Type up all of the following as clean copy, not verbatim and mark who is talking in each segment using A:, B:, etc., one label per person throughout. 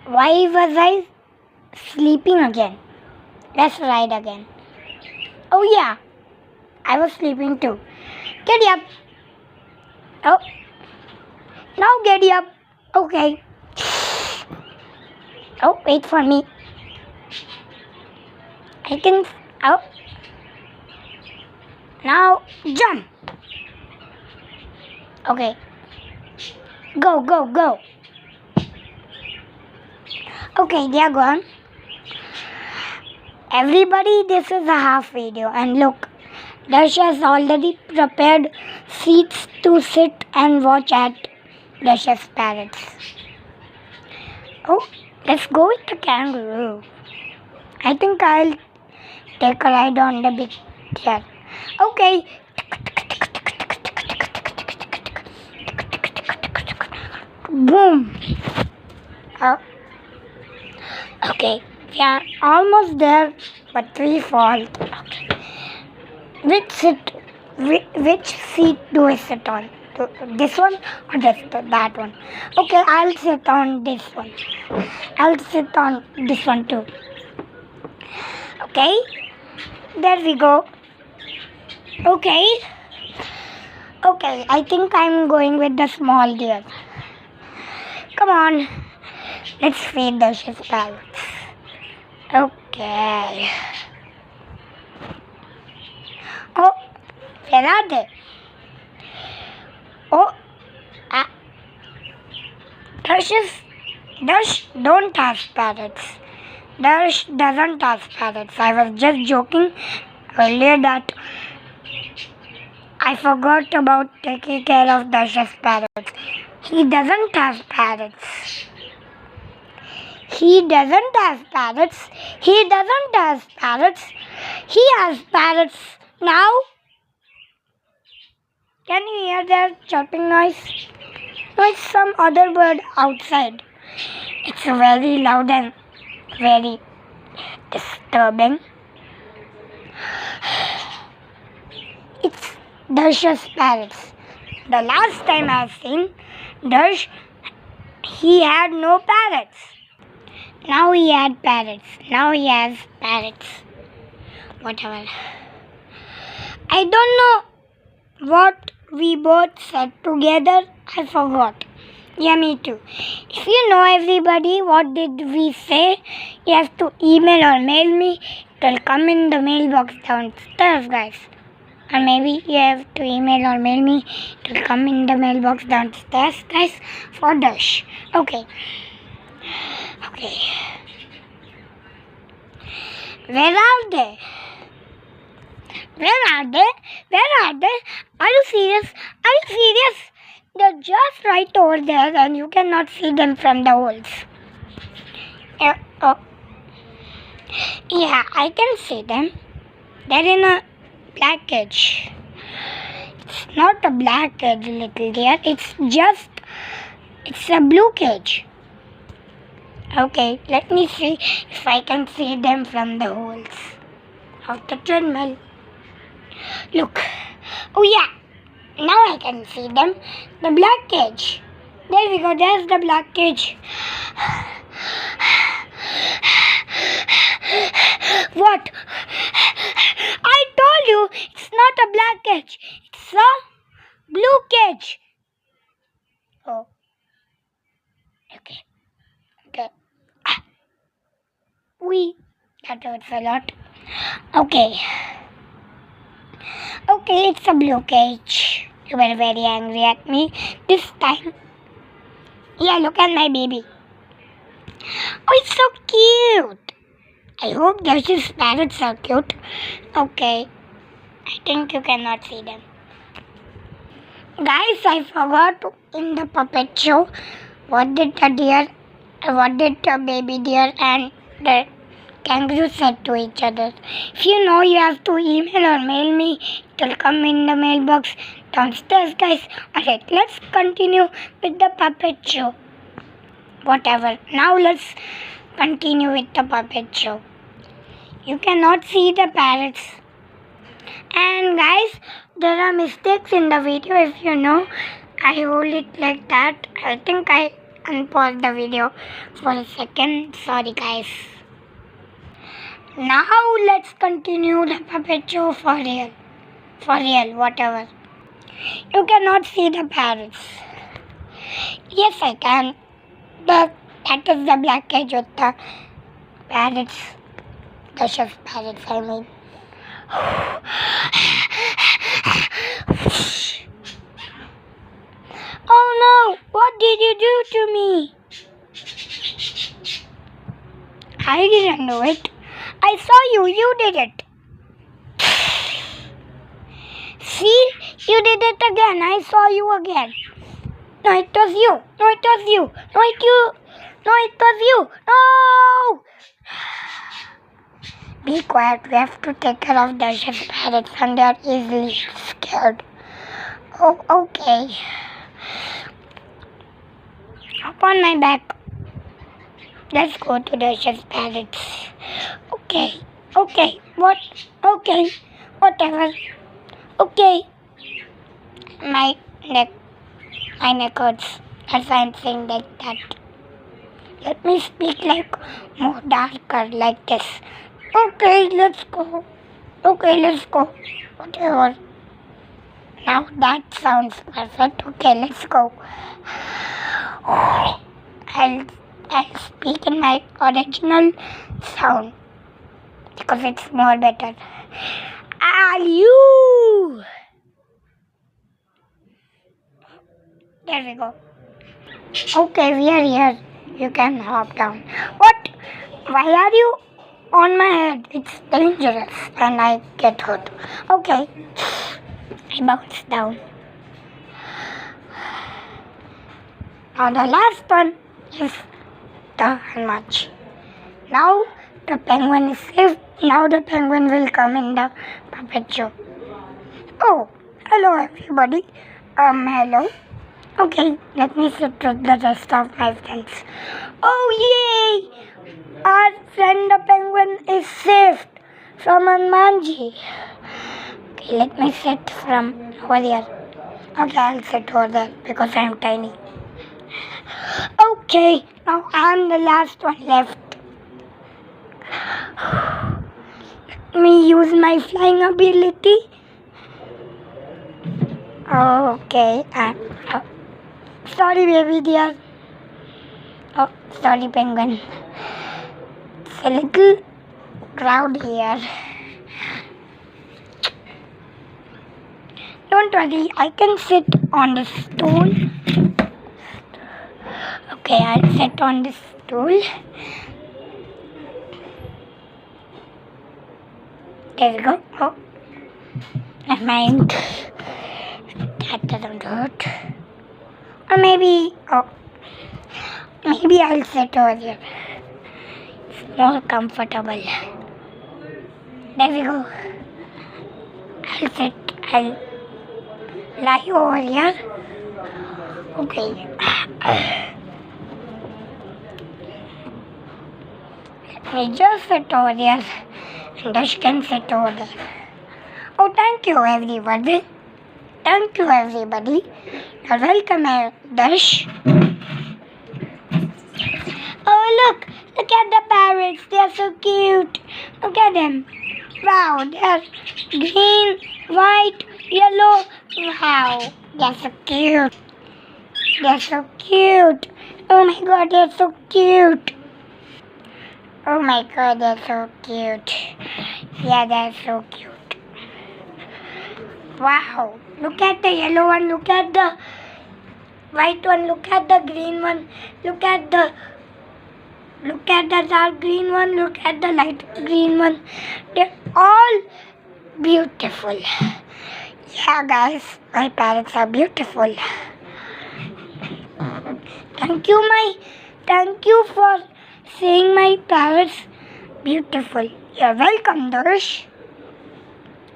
A: Why was I sleeping again? Let's ride again. Oh yeah, I was sleeping too. Get up. Oh, now get up. Okay. Oh, wait for me. I think. Oh. Now jump. Okay. Go, go, go. Okay, they are gone. Everybody, this is a half video. And look, Dash has already prepared seats to sit and watch at Dash's parrots. Oh, let's go with the kangaroo. I think I'll take a ride on the big chair. Okay. Boom. Oh. Okay, we are almost there, but we fall. Okay. Which seat do I sit on? This one or that one? Okay, I'll sit on this one. I'll sit on this one too. Okay, there we go. Okay, I think I'm going with the small deer. Come on, let's feed the shift parrots. Okay. Oh, where are they? Oh, Dash don't ask parrots. Dash doesn't ask parrots. I was just joking earlier that I forgot about taking care of Dash's parrots. He doesn't have parrots. He doesn't have parrots. He doesn't have parrots. He has parrots now. Can you hear that chirping noise? No, it's some other bird outside. It's very loud and very disturbing. It's Dash's parrots. The last time I've seen Dash, he had no parrots. Now he had parrots. Now he has parrots. Whatever. I don't know what we both said together. I forgot. Yeah, me too. If you know everybody, what did we say? You have to email or mail me. It will come in the mailbox downstairs, guys. Or maybe you have to email or mail me. It will come in the mailbox downstairs, guys, for Dash. Okay. Where are they? Where are they? Are you serious? They're just right over there and you cannot see them from the holes. Oh. Yeah, I can see them. They're in a black cage. It's not a black cage, little dear. It's a blue cage. Okay, let me see if I can see them from the holes of the treadmill. Look. Oh yeah, now I can see them. The black cage. There we go, there's the black cage. What? I told you it's not a black cage. It's a blue cage. Oh. Okay. That hurts a lot. Okay, it's a blue cage. You were very angry at me this time. Yeah, look at my baby. Oh, it's so cute. I hope Dash's parrots are cute. Okay, I think you cannot see them. Guys, I forgot in the puppet show what did the baby deer and the kangaroo said to each other. If you know, you have to email or mail me. It will come in the mailbox downstairs, guys. Alright, let's continue with the puppet show. Whatever. Now let's continue with the puppet show. You cannot see the parrots. And guys, there are mistakes in the video. If you know, I hold it like that. I think I unpause the video for a second. Sorry guys. Now let's continue the puppet show for real. For real, whatever. You cannot see the parrots. Yes, I can. That is the black edge with the parrots. The chef parrots, I mean. Oh no! What did you do to me? I didn't do it. I saw you. You did it. See? You did it again. I saw you again. No, it was you. No, it was you. No, it was you. No! Be quiet. We have to take care of the chef parrots and they are easily scared. Oh, okay. Up on my back. Let's go to the chef parrots. Okay. What? Okay. Whatever. Okay. My neck hurts. That's why I'm saying like that. Let me speak like more darker like this. Okay, let's go. Whatever. Now that sounds perfect. Okay, let's go. I'll speak in my original sound because it's more better. Are you? There we go. Okay, we are here. You can hop down. What? Why are you on my head? It's dangerous and I get hurt. Okay. I bounce down. Now the last one is the unmatch. Now the penguin is safe. Now the penguin will come in the puppet show. Oh, hello everybody. Hello. Okay, let me sit with the rest of my friends. Oh yay! Our friend the penguin is saved from Manji. Okay, let me sit from over here. Okay, I'll sit over there because I'm tiny. Okay, now I'm the last one left. Let me use my flying ability. Okay, sorry baby dear. Oh, sorry penguin. It's a little crowd here. Don't worry, I can sit on the stool. Okay, I'll sit on this stool. There we go. Oh, never mind. That doesn't hurt. Or maybe I'll sit over here. It's more comfortable. There we go. I'll lie over here. Okay. Let me just sit over here. And Dash can sit over there. Oh, thank you everybody. You're welcome, Dash. Oh, look at the parrots. They're so cute. Look at them. Wow, they're green, white, yellow. Wow, they're so cute. Oh my god, they're so cute. Oh my god, they're so cute. Yeah, they're so cute. Wow, look at the yellow one, look at the white one, look at the green one, look at the dark green one, look at the light green one. They're all beautiful. Yeah guys, my parrots are beautiful. Thank you for saying my parrots beautiful. You're welcome, Darsh.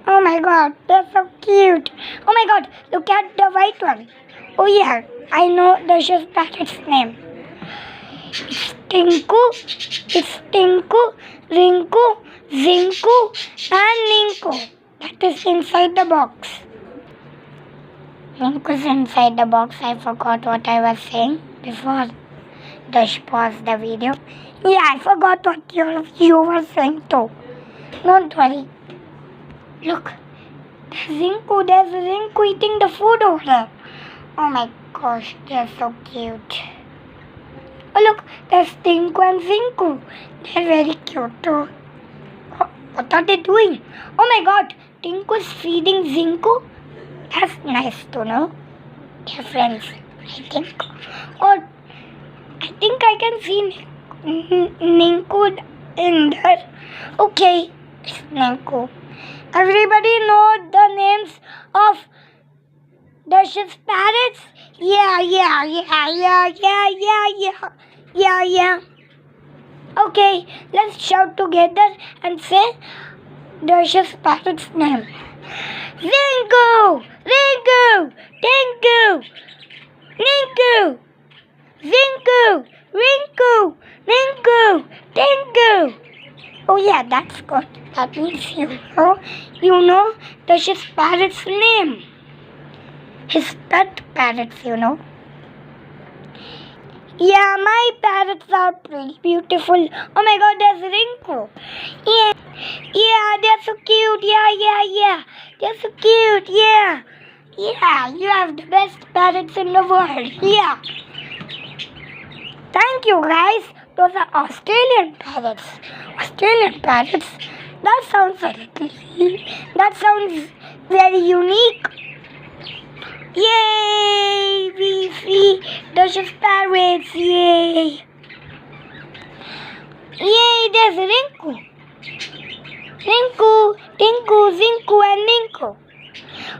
A: Oh my god, they're so cute. Oh my god, look at the white one. Oh yeah, I know Darsh's parrot's name. It's Tinku, Rinku, Zinku, and Ninku. That is inside the box. Ninku's inside the box. I forgot what I was saying before. Just pause the video. Yeah, I forgot what you were saying too. Don't worry. Look, there's Rinku eating the food over there. Oh my gosh, they're so cute. Oh look, there's Tinku and Zinku. They're very cute too. Oh, what are they doing? Oh my god, Tinku's feeding Zinku? That's nice to know. They're friends, I think. Oh, I think I can see Ninku in there. Okay, it's Ninku. Everybody know the names of Dash's parrots? Yeah. Okay, let's shout together and say Dash's parrot's name. Zingu! Ringu! Tingu! Ninku! Zinku! Rinku! Ninku! Tingu! Oh yeah, that's good. That means you know Dash's parrot's name. His pet parrots, Yeah, my parrots are pretty beautiful. Oh my god, there's Rinku. Yeah, they're so cute. Yeah. They're so cute. Yeah, you have the best parrots in the world. Yeah. Thank you, guys. Those are Australian parrots. That sounds very unique. Yay! We see Dash's parrots. Yay! There's Rinku, Tinku, Zinku, and Ninku.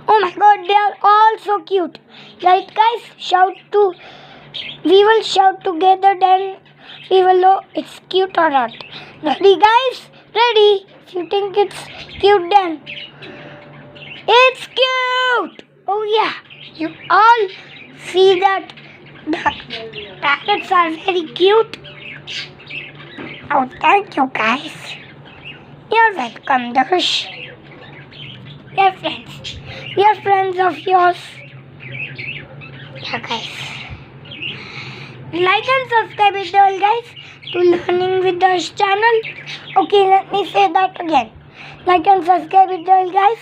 A: Oh my god, they are all so cute. Right, guys? We will shout together, then we will know it's cute or not. Ready, guys? Ready? If you think it's cute, then it's cute. Oh yeah, you all see that the parrots are very cute. Oh, thank you, guys. You're welcome, Dash. We are friends of yours. Yeah, guys. Like and subscribe it all, guys, to Learning with Dash channel. Okay, let me say that again. Like and subscribe it all, guys.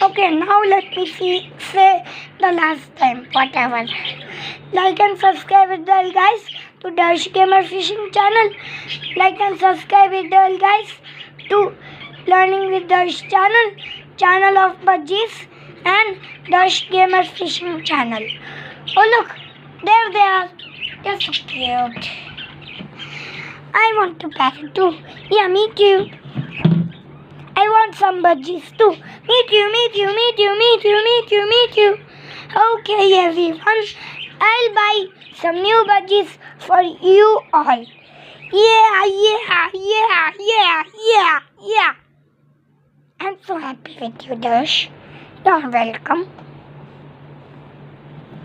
A: Okay, now let me say the last time, whatever. Like and subscribe it all, guys, to Dash Gamer Fishing channel. Like and subscribe it all, guys, to Learning with Dash channel of budgies, and Dash Gamer Fishing channel. Oh look, there they are. They're so cute. I want to parrot too. Yeah, me too. I want some budgies too. Me too. Okay, everyone. I'll buy some new budgies for you all. Yeah. I'm so happy with you, Dash. You're welcome.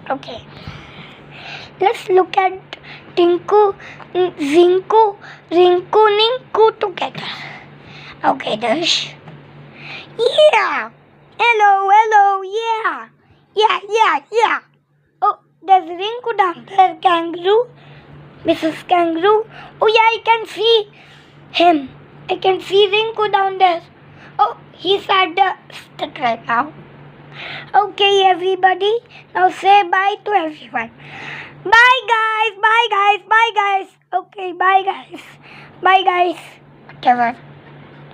A: Okay. Let's look at Tinku, Zinku, Rinku, Ninku together. Okay, Dash. Yeah. Hello. Yeah. Oh, there's Rinku down there, kangaroo. Mrs. Kangaroo. Oh yeah, I can see him. I can see Rinku down there. Oh, he's at the stick right now. Okay, everybody. Now say bye to everyone. Bye, guys. Okay, bye, guys. Whatever.